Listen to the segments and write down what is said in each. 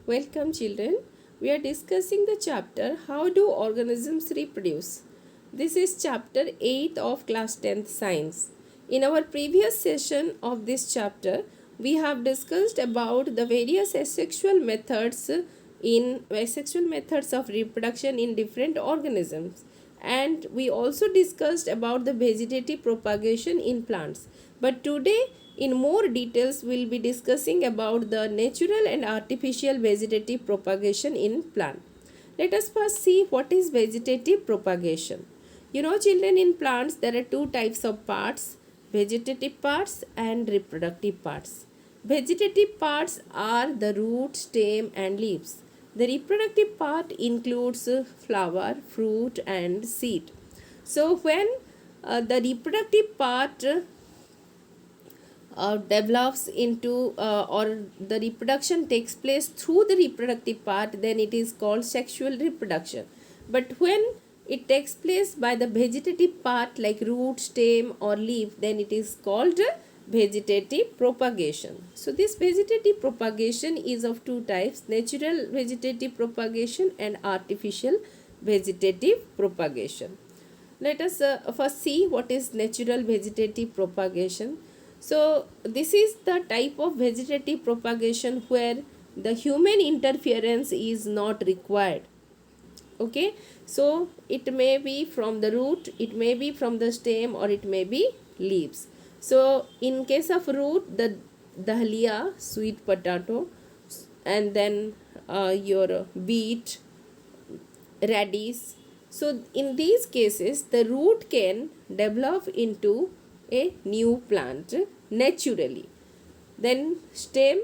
Welcome children. We are discussing the chapter How do organisms reproduce? This is chapter 8 of class 10th science. In our previous session of this chapter, we have discussed about the various asexual methods of reproduction in different organisms, and we also discussed about the vegetative propagation in plants. But today in more details we will be discussing about the natural and artificial vegetative propagation in plant. Let us first see what is vegetative propagation. You know children, in plants there are two types of parts, vegetative parts and reproductive parts. Vegetative parts are the root, stem and leaves. The reproductive part includes flower, fruit and seed. So when the reproductive part develops into or the reproduction takes place through the reproductive part, then it is called sexual reproduction. But when it takes place by the vegetative part like root, stem or leaf, then it is called vegetative propagation. So this vegetative propagation is of two types, natural vegetative propagation and artificial vegetative propagation. Let us first see what is natural vegetative propagation. So this is the type of vegetative propagation where the human interference is not required. Okay, so it may be from the root, it may be from the stem or it may be leaves. So in case of root, the dahlia, sweet potato, and then your beet, radish. So in these cases the root can develop into a new plant naturally. Then stem,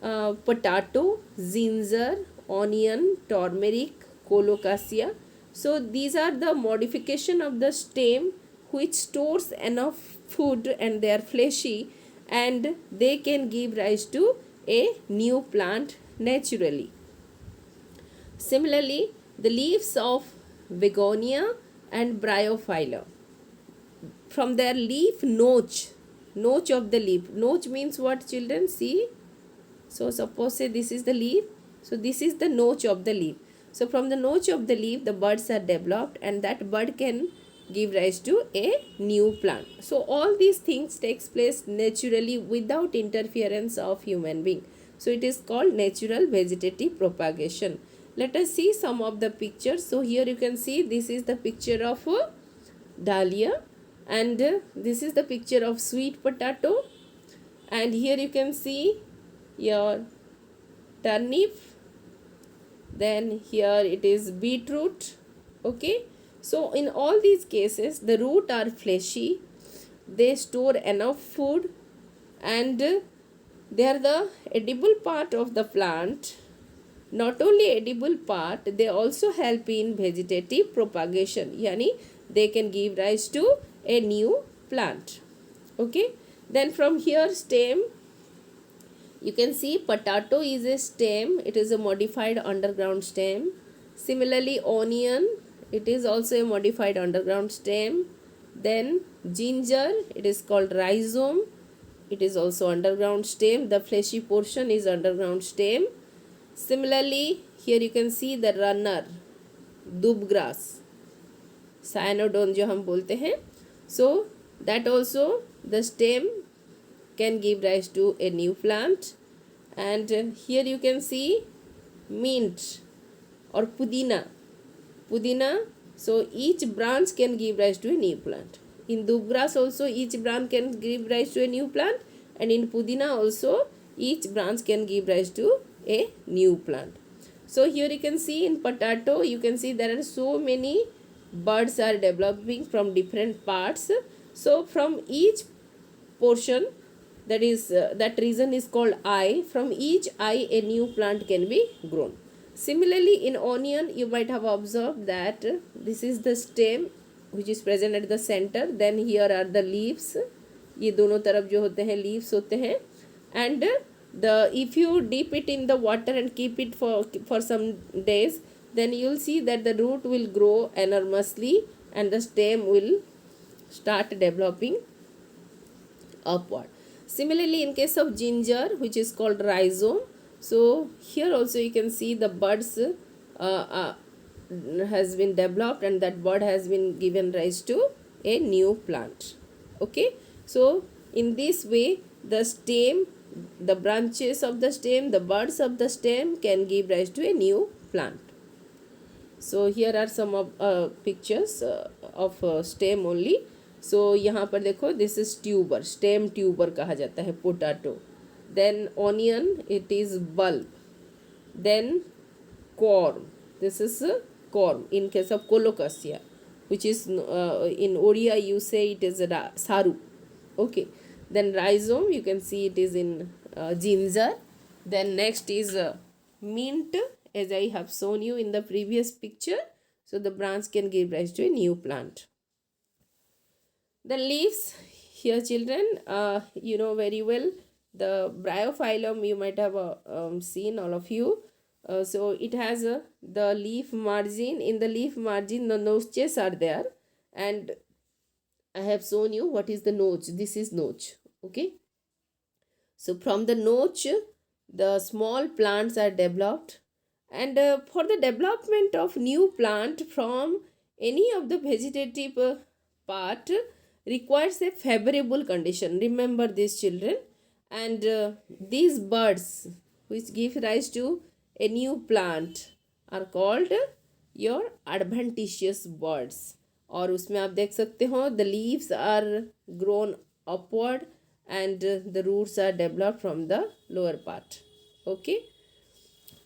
potato, ginger, onion, turmeric, colocasia. So these are the modification of the stem which stores enough food and they are fleshy and they can give rise to a new plant naturally. Similarly, the leaves of begonia and bryophylla, from their leaf notch of the leaf. Notch means what children? See, so suppose say this is the leaf, so this is the notch of the leaf. So from the notch of the leaf the buds are developed and that bud can give rise to a new plant. So all these things takes place naturally without interference of human being. So it is called natural vegetative propagation. Let us see some of the pictures. So here you can see this is the picture of dahlia, and this is the picture of sweet potato, and here you can see your turnip, then here it is beetroot. Okay, so in all these cases the root are fleshy, they store enough food and they are the edible part of the plant. Not only edible part, they also help in vegetative propagation, yani they can give rise to a new plant. Okay, then from here stem, you can see potato is a stem, it is a modified underground stem. Similarly onion, it is also a modified underground stem. Then ginger, it is called rhizome, it is also underground stem, the fleshy portion is underground stem. Similarly here you can see the runner, दूब grass, cyanodon जो हम बोलते हैं. So that also the stem can give rise to a new plant. And here you can see mint or pudina. So each branch can give rise to a new plant. In dub grass also each branch can give rise to a new plant, and in pudina also each branch can give rise to a new plant. So here you can see in potato, you can see there are so many buds are developing from different parts. So from each portion, that is that region is called eye, from each eye a new plant can be grown. Similarly in onion you might have observed that this is the stem which is present at the center, then here are the leaves, ये दोनों तरफ जो होते हैं leaves होते हैं, and the if you dip it in the water and keep it for some days, then you will see that the root will grow enormously and the stem will start developing upward. Similarly in case of ginger, which is called rhizome, So here also you can see the buds has been developed, and that bud has been given rise to a new plant. Okay, so in this way the stem, the branches of the stem, the buds of the stem can give rise to a new plant. So here are some of pictures of stem only. So यहाँ पर देखो, this is tuber, stem tuber कहा जाता है, potato. Then onion, it is bulb. Then corn, this is corn in case of colocasia, which is in Odia you say it is saru. Okay, then rhizome, you can see it is in ginger. Then next is mint, as I have shown you in the previous picture. So the branch can give rise to a new plant. The leaves, here children, you know very well, the bryophyllum you might have seen, all of you. So it has the leaf margin. In the leaf margin the notches are there, and I have shown you what is the notch. This is notch. Okay, so from the notch the small plants are developed, and for the development of new plant from any of the vegetative part requires a favorable condition. Remember this children. And these buds which give rise to a new plant are called your adventitious buds. और उसमें आप देख सकते हो the leaves are grown upward and the roots are developed from the lower part. Okay,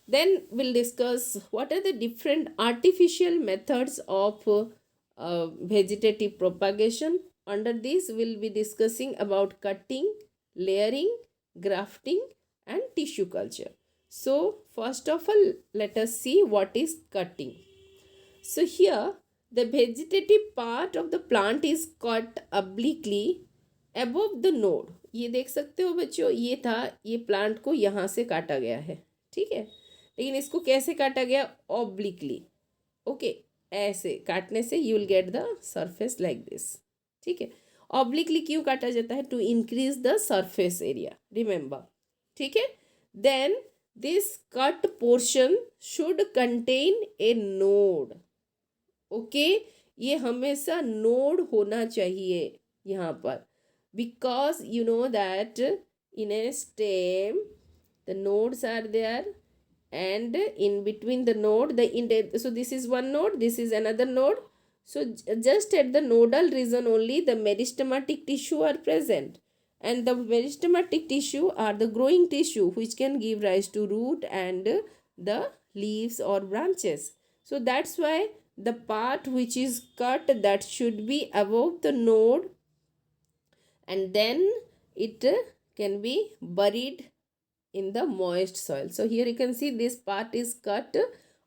then we'll discuss what are the different artificial methods of vegetative propagation. Under this we'll be discussing about cutting, layering, grafting and tissue culture. So first of all, let us see what is cutting. So here the vegetative part of the plant is cut obliquely above the node. ये देख सकते हो बच्चों, ये था, ये plant को यहाँ से काटा गया है, ठीक है, लेकिन इसको कैसे काटा गया? ऑब्लिकली. ओके, ऐसे काटने से you will get the surface like this. ठीक है, ऑब्लिकली क्यों काटा जाता है? To increase the surface area, remember. ठीक है, then this cut portion should contain a node. Okay, ये हमेशा नोड होना चाहिए यहाँ पर, because you know that in a stem the nodes are there, and in between the node so this is one node, this is another node. So just at the nodal region only the meristematic tissue are present, and the meristematic tissue are the growing tissue which can give rise to root and the leaves or branches. So that's why the part which is cut, that should be above the node, and then it can be buried in the moist soil. So here you can see this part is cut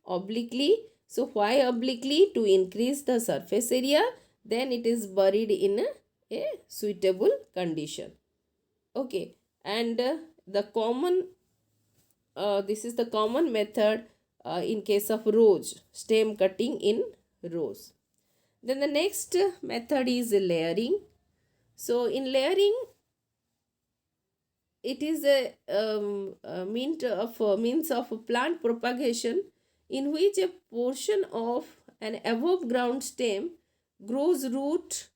obliquely. So why obliquely? To increase the surface area. Then it is buried in a suitable condition. Okay, and the common this is the common method in case of rose, stem cutting in rose. Then the next method is layering. So in layering, it is a means of plant propagation in which a portion of an above ground stem grows root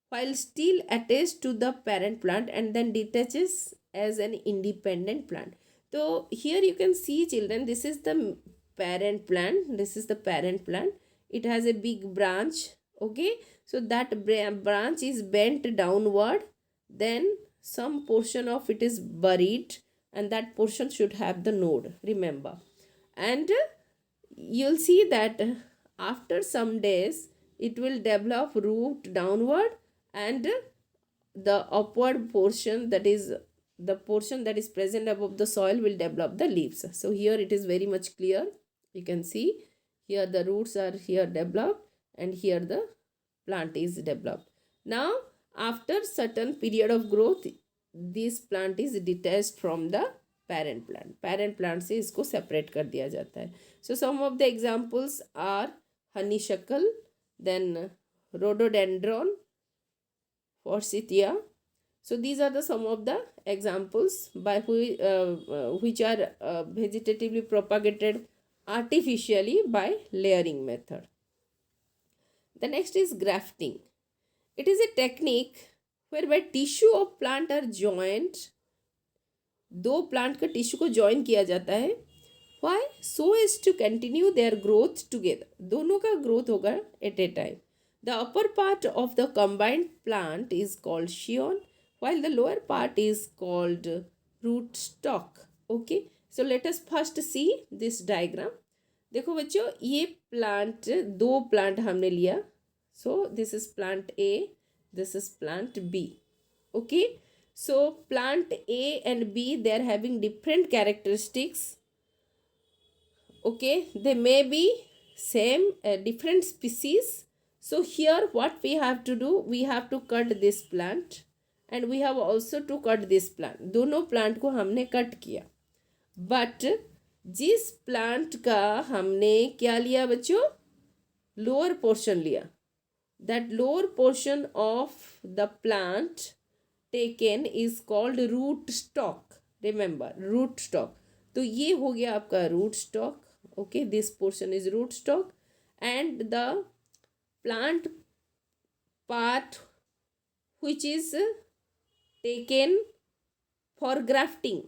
while still attached to the parent plant and then detaches as an independent plant. So here you can see children, this is the parent plant, this is the parent plant. It has a big branch. Okay, so that branch is bent downward, then some portion of it is buried, and that portion should have the node, remember. And you'll see that after some days it will develop root downward, and the upward portion, that is the portion that is present above the soil, will develop the leaves. So here it is very much clear. You can see here the roots are here developed, and here the plant is developed. Now after certain period of growth, this plant is detached from the parent plant. Parent plant से इसको separate कर दिया जाता है. So some of the examples are honeysuckle, then rhododendron, forsythia. So these are the some of the examples by which are vegetatively propagated artificially by layering method. The next is grafting. It is a technique whereby tissue of plant are joined. दो plant का tissue को join किया जाता है. Why? So as to continue their growth together. दोनों का growth होगा at a time. The upper part of the combined plant is called scion, while the lower part is called root stock. Okay, so let us first see this diagram. देखो बच्चों, ये plant, दो plant हमने लिया. So this is plant A, this is plant B. Okay, so plant A and B, they are having different characteristics. Okay, they may be same, different species. So here what we have to do, we have to cut this plant and we have also to cut this plant. दोनों plant को हमने cut किया. But जिस plant का हमने क्या लिया बच्चों, लोअर पोर्शन लिया, that lower portion of the plant taken is called root stock. Remember, root stock. तो ये हो गया आपका root stock. Okay, this portion is root stock and the plant part which is taken for grafting,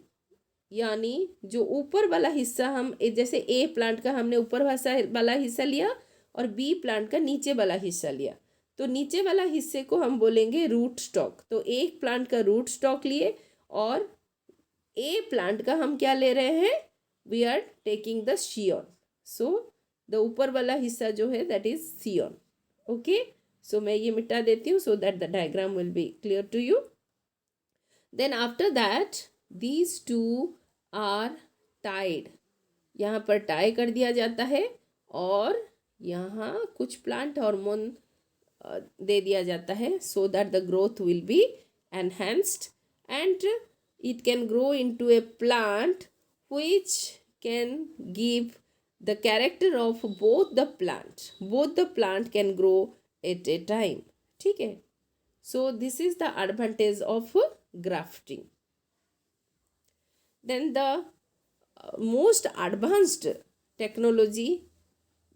यानी जो ऊपर वाला हिस्सा हम, जैसे ए प्लांट का हमने ऊपर वाला हिस्सा लिया और बी प्लांट का नीचे वाला हिस्सा लिया, तो नीचे वाला हिस्से को हम बोलेंगे रूट स्टॉक. तो एक प्लांट का रूट स्टॉक लिए और ए प्लांट का हम क्या ले रहे हैं, we are taking the scion. So the ऊपर वाला हिस्सा जो है that is scion. Okay, so मैं ये मिटा देती हूँ so that the diagram will be clear to you. Then after that these two are tied. यहाँ पर टाई कर दिया जाता है और यहाँ कुछ प्लांट हार्मोन दे दिया जाता है सो that the growth will be enhanced and it can grow into a plant which can give the character of both the plant. Both the plant can grow at a time. ठीक है. So this is the advantage of grafting. Then the most advanced technology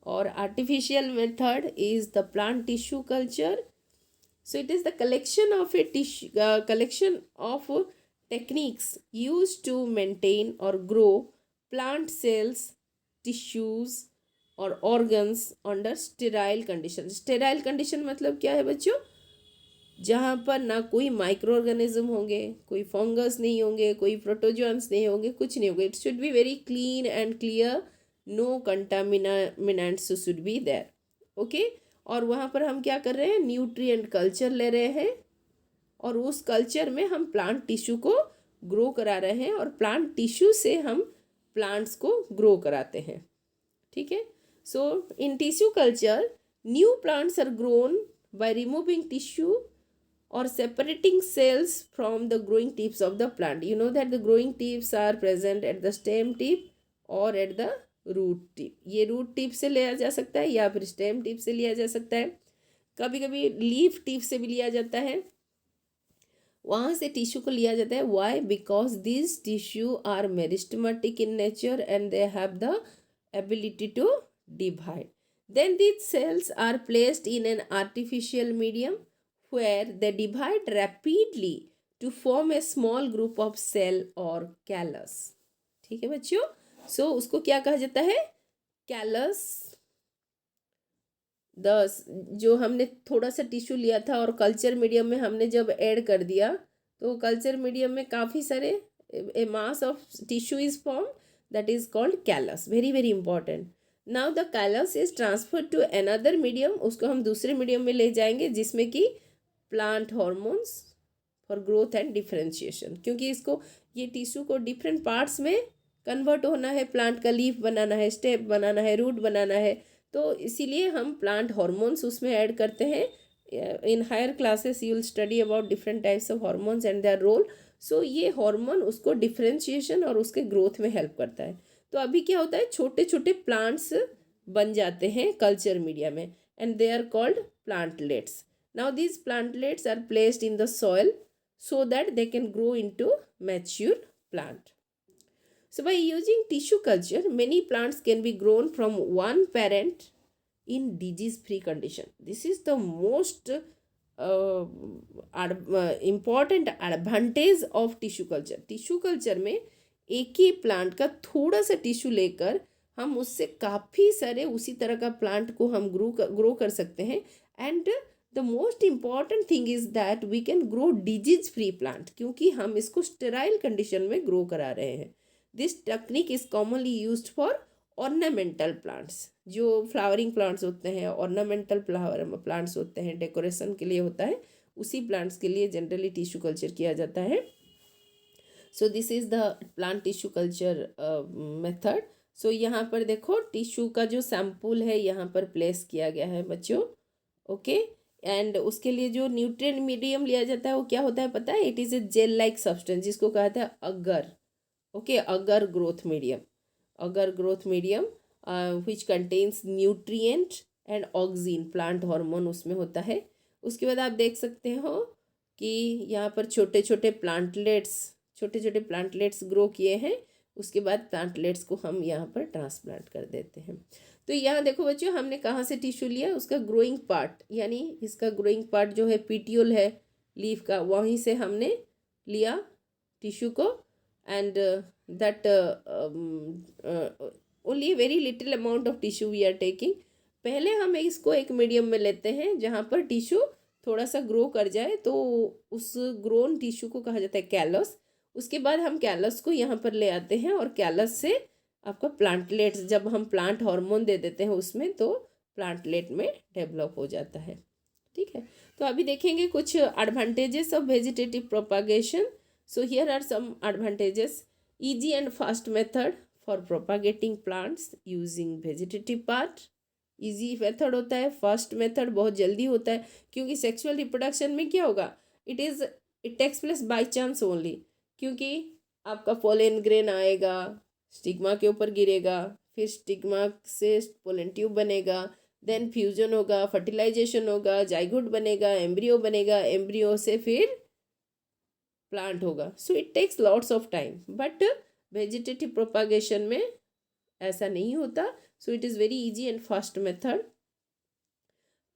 or artificial method is the plant tissue culture. So it is the collection of a tissue, collection of techniques used to maintain or grow plant cells, tissues और organs under sterile condition. Sterile condition मतलब क्या है बच्चों, जहाँ पर ना कोई micro organism होंगे, कोई फंगस नहीं होंगे, कोई प्रोटोजोन्स नहीं होंगे, कुछ नहीं होगा. It should be very clean and clear, no contaminants should be there. Okay, और वहाँ पर हम क्या कर रहे हैं, न्यूट्रिएंट कल्चर ले रहे हैं और उस कल्चर में हम प्लांट टिश्यू को ग्रो करा रहे हैं और प्लांट टिश्यू से हम प्लांट्स को ग्रो कराते हैं. ठीक है. So in tissue culture new plants are grown by removing tissue or separating cells from the growing tips of the plant. You know that the growing tips are present at the stem tip or at the root tip. ये root tip से लिया जा सकता है या फिर stem tip से लिया जा सकता है, कभी कभी leaf tip से भी लिया जाता है, वहाँ से टिश्यू को लिया जाता है. Why? Because this tissue are meristematic in nature and they have the ability to divide. Then these cells are placed in an artificial medium where they divide rapidly to form a small group of cell or callus. ठीक है बच्चों. सो उसको क्या कहा जाता है, callus. जो हमने थोड़ा सा टिश्यू लिया था और कल्चर मीडियम में हमने जब ऐड कर दिया तो कल्चर मीडियम में काफ़ी सारे a mass of tissue is form, that is called callus. Very very important. Now the callus is transferred to another medium. उसको हम दूसरे मीडियम में ले जाएंगे जिसमें कि plant hormones for growth and differentiation, क्योंकि इसको ये टिश्यू को डिफरेंट पार्ट्स में कन्वर्ट होना है. प्लांट का लीफ बनाना है, स्टेप बनाना है, रूट बनाना है, तो इसीलिए हम प्लांट हॉर्मोन्स उसमें ऐड करते हैं. In higher classes you will study about different types of hormones and their role. So ये हार्मोन उसको डिफ्रेंशिएशन और उसके ग्रोथ में हेल्प करता है. तो अभी क्या होता है, छोटे छोटे प्लांट्स बन जाते हैं कल्चर मीडिया में and they are called plantlets. Now these plantlets are placed in the soil so that they can grow into mature plant. So by using tissue culture, many plants can be grown from one parent in disease free condition. This is the most important advantage of tissue culture. Tissue culture में एक ही plant का थोड़ा सा tissue लेकर हम उससे काफ़ी सारे उसी तरह का प्लांट को हम ग्रो कर सकते हैं. And the most important thing is that we can grow disease free plant, क्योंकि हम इसको स्टेराइल कंडीशन में ग्रो करा रहे हैं. This technique is commonly used for ornamental plants. जो फ्लावरिंग प्लांट्स होते हैं, ऑर्नामेंटल फ्लावर प्लांट्स होते हैं, डेकोरेशन के लिए होता है, उसी प्लांट्स के लिए जनरली टिश्यू कल्चर किया जाता है. So this is the plant tissue culture method. So यहाँ पर देखो टिश्यू का जो सैम्पल है यहाँ पर प्लेस किया गया है बच्चों. ओके. एंड उसके लिए जो न्यूट्रिएंट मीडियम लिया जाता है वो क्या होता है पता है? It is a gel like substance जिसको कहते हैं अगर. ओके, अगर ग्रोथ मीडियम. अगर growth medium which contains nutrient and oxygen, plant hormone उसमें होता है. उसके बाद आप देख सकते हो कि यहाँ पर छोटे छोटे प्लांटलेट्स ग्रो किए हैं. उसके बाद प्लांटलेट्स को हम यहाँ पर ट्रांसप्लांट कर देते हैं. तो यहाँ देखो बच्चों, हमने कहाँ से टिश्यू लिया? उसका ग्रोइंग पार्ट, यानी इसका ग्रोइंग पार्ट जो है पीटियोल है लीफ का, वहीं से हमने लिया टिश्यू को. And that only very little amount of tissue we are taking. पहले हम इसको एक मीडियम में लेते हैं जहाँ पर टिश्यू थोड़ा सा ग्रो कर जाए, तो उस ग्रोन टिश्यू को कहा जाता है कैलस. उसके बाद हम कैलस को यहाँ पर ले आते हैं और कैलस से आपका प्लांटलेट्स, जब हम प्लांट हार्मोन दे देते हैं उसमें, तो प्लांटलेट में डेवलप हो जाता है. ठीक है. तो अभी देखेंगे कुछ advantages of vegetative propagation. So here are some advantages. Easy and fast method for propagating plants using vegetative part. Easy method होता है, फास्ट मेथड बहुत जल्दी होता है, क्योंकि सेक्सुअल रिप्रोडक्शन में क्या होगा, it takes place by chance only. क्योंकि आपका पोलन ग्रेन आएगा, स्टिग्मा के ऊपर गिरेगा, फिर स्टिग्मा से पोलन ट्यूब बनेगा, देन फ्यूजन होगा, फर्टिलाइजेशन होगा, जाइगोट बनेगा, एम्ब्रियो बनेगा, एम्ब्रियो से फिर प्लांट होगा. So it takes lots of time. But vegetative propagation में ऐसा नहीं होता. So it is very easy and fast method.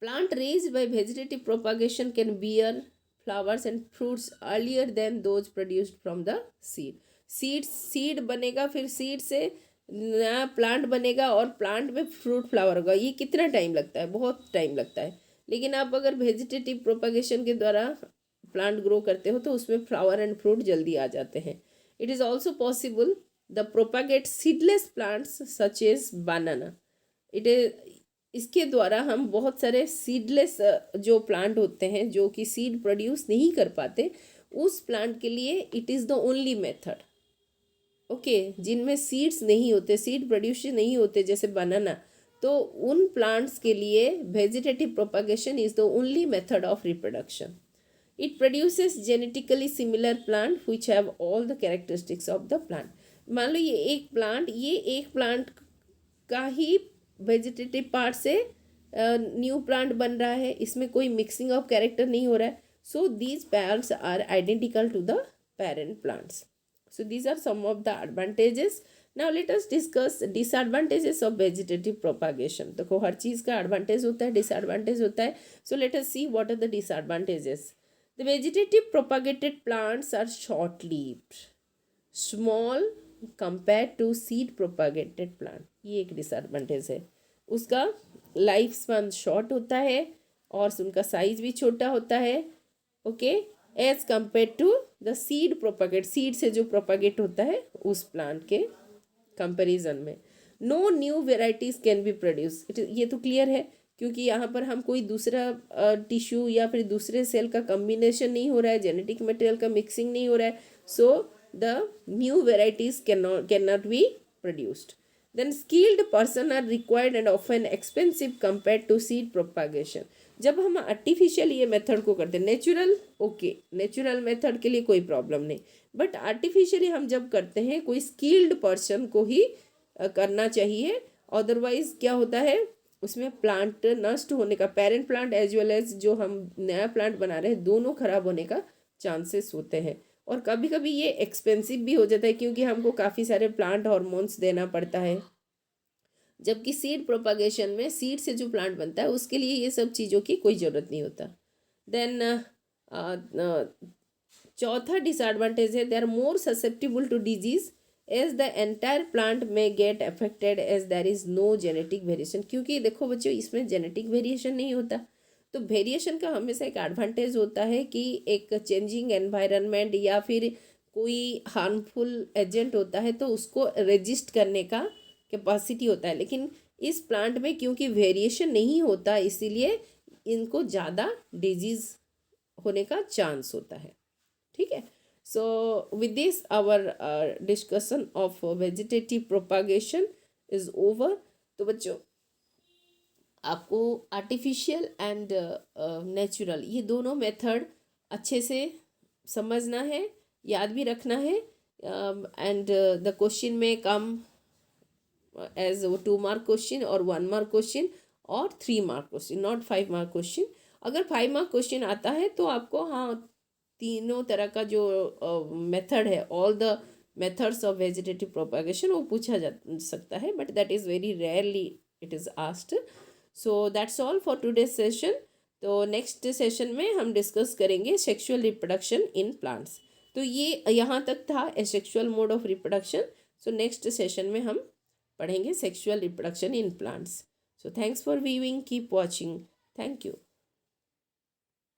Plant raised by vegetative propagation can bear flowers and fruits earlier than those produced from the seed. Seed बनेगा, फिर seed से नया plant बनेगा और प्लांट में फ्रूट फ्लावर होगा. ये कितना टाइम लगता है? बहुत टाइम लगता है. लेकिन आप अगर वेजिटेटिव प्रोपागेशन के द्वारा प्लांट ग्रो करते हो तो उसमें फ्लावर एंड फ्रूट जल्दी आ जाते हैं. It is also possible the propagate seedless plants such as banana. इसके द्वारा हम बहुत सारे सीडलेस जो प्लांट होते हैं जो कि सीड प्रोड्यूस नहीं कर पाते, उस प्लांट के लिए it is the only method. Okay, जिनमें सीड्स नहीं होते, सीड प्रोड्यूस नहीं होते, जैसे बनाना, तो उन प्लांट्स के लिए vegetative propagation is the only method of reproduction. It produces genetically similar plant which have all the characteristics of the plant. मान लो ये एक प्लांट का ही वेजिटेटिव पार्ट से न्यू प्लांट बन रहा है, इसमें कोई मिक्सिंग ऑफ कैरेक्टर नहीं हो रहा है. So these plants are identical to the parent plants. So these are some of the advantages. Now let us discuss disadvantages of vegetative propagation. देखो हर चीज़ का एडवांटेज होता है, डिसएडवांटेज होता है. So let us see what are the disadvantages. The vegetative propagated plants are short lived, small compare to seed propagated plant. ये एक disadvantage है. उसका लाइफ स्पैन शॉर्ट होता है और उनका साइज भी छोटा होता है. Okay, as compare to the seed propagate, seed से जो प्रोपागेट होता है उस प्लांट के कंपैरिजन में. No new varieties can be produce. ये तो क्लियर है, क्योंकि यहाँ पर हम कोई दूसरा टिश्यू या फिर दूसरे सेल का कम्बिनेशन नहीं हो रहा है, जेनेटिक मटेरियल का मिक्सिंग नहीं हो रहा है. सो the new varieties cannot be produced. Then skilled person are required and often expensive compared to seed propagation. जब हम आर्टिफिशियल ये मेथड को करते हैं, नेचुरल ओके, नेचुरल मेथड के लिए कोई प्रॉब्लम नहीं, बट आर्टिफिशियली हम जब करते हैं कोई स्किल्ड पर्सन को ही करना चाहिए. अदरवाइज क्या होता है, उसमें प्लांट नष्ट होने का, parent plant as well as जो हम नया प्लांट बना रहे हैं, दोनों खराब होने का चांसेस होते हैं। और कभी कभी ये एक्सपेंसिव भी हो जाता है क्योंकि हमको काफ़ी सारे प्लांट हार्मोन्स देना पड़ता है, जबकि सीड प्रोपागेशन में सीड से जो प्लांट बनता है उसके लिए ये सब चीज़ों की कोई ज़रूरत नहीं होता। देन चौथा डिसएडवांटेज है, they are more susceptible to disease as the entire plant में get affected as there is no genetic variation. क्योंकि देखो बच्चों, इसमें जेनेटिक वेरिएशन नहीं होता, तो वेरिएशन का हमेशा एक एडवांटेज होता है कि एक चेंजिंग एनवायरनमेंट या फिर कोई हार्मफुल एजेंट होता है तो उसको रेजिस्ट करने का कैपेसिटी होता है। लेकिन इस प्लांट में क्योंकि वेरिएशन नहीं होता, इसीलिए इनको ज़्यादा डिजीज़ होने का चांस होता है। ठीक है। So with this our discussion of vegetative propagation is over. तो बच्चों, आपको आर्टिफिशियल एंड नेचुरल ये दोनों मेथड अच्छे से समझना है, याद भी रखना है। एंड द क्वेश्चन में कम एज 2 मार्क क्वेश्चन और 1 मार्क क्वेश्चन और 3 mark question, not 5 mark question. अगर 5 मार्क क्वेश्चन आता है तो आपको तीनों तरह का जो मेथड है, all the methods of vegetative propagation, वो पूछा जा सकता है, but that is very rarely it is asked. So that's all for today's session. तो नेक्स्ट सेशन में हम डिस्कस करेंगे सेक्सुअल रिप्रोडक्शन इन प्लांट्स। तो ये यहाँ तक था asexual mode of reproduction. So next session में हम पढ़ेंगे sexual reproduction in plants. So thanks for viewing, keep watching, thank you.